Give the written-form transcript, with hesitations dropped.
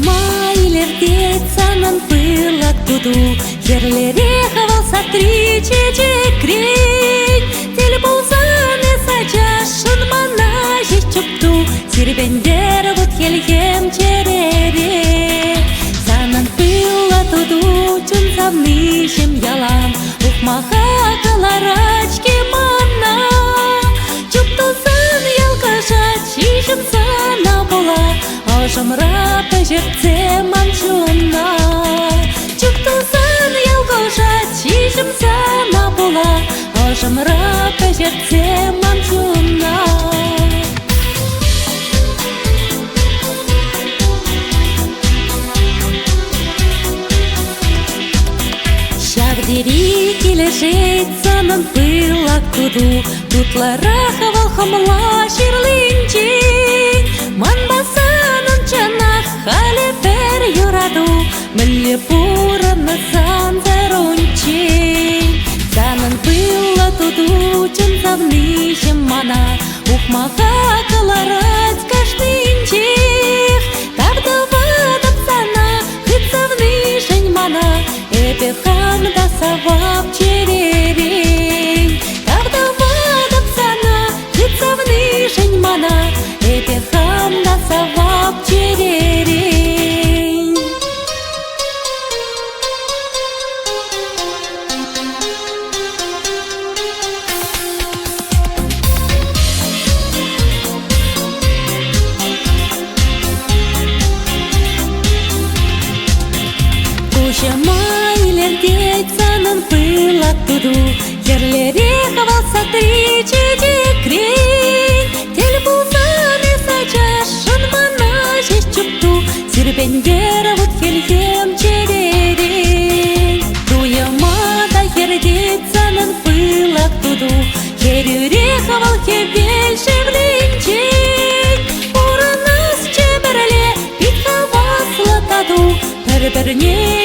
Майлердеть санан пылак туду, ерлере хавалса тричече крень. Телепулсаны сачашын мана жесть чупту, сирбендер вот елхем черере. Санан пыла туду, чун самнышем ялам, ухмаха каларачки мана. Чупту сан ялкашат, чишем сана була, ожамра пожерце манчуна. Чуптусан ялгошат, чишем сана була, ожамра пожерце манчуна. Шавдери килешет санан пылак туду, тутлара хавал хамла ширлинчи. Манбасанын чанах халепер юраду, мілле пураны санзарончи. Санын пылла туду, чын завнышем мана, ухмаха каларать каштынчих. Тавда вадап сана, хыт завнышень мана, эпехам да савап черерень. Тавда вадап сана, хыт завнышень мана, эпехам да савап черерень. Куща майлердеть санын пылак туду, ерлере хавалса тричече крень. Телепулсаны сачашын мана жесть чупту, сирбендер вот елхем черерень. Туяма да ердеть санын пылак туду, ерюре хавал хебель шевленчень. Уранас чеберле, пит хавасла таду, пер-перне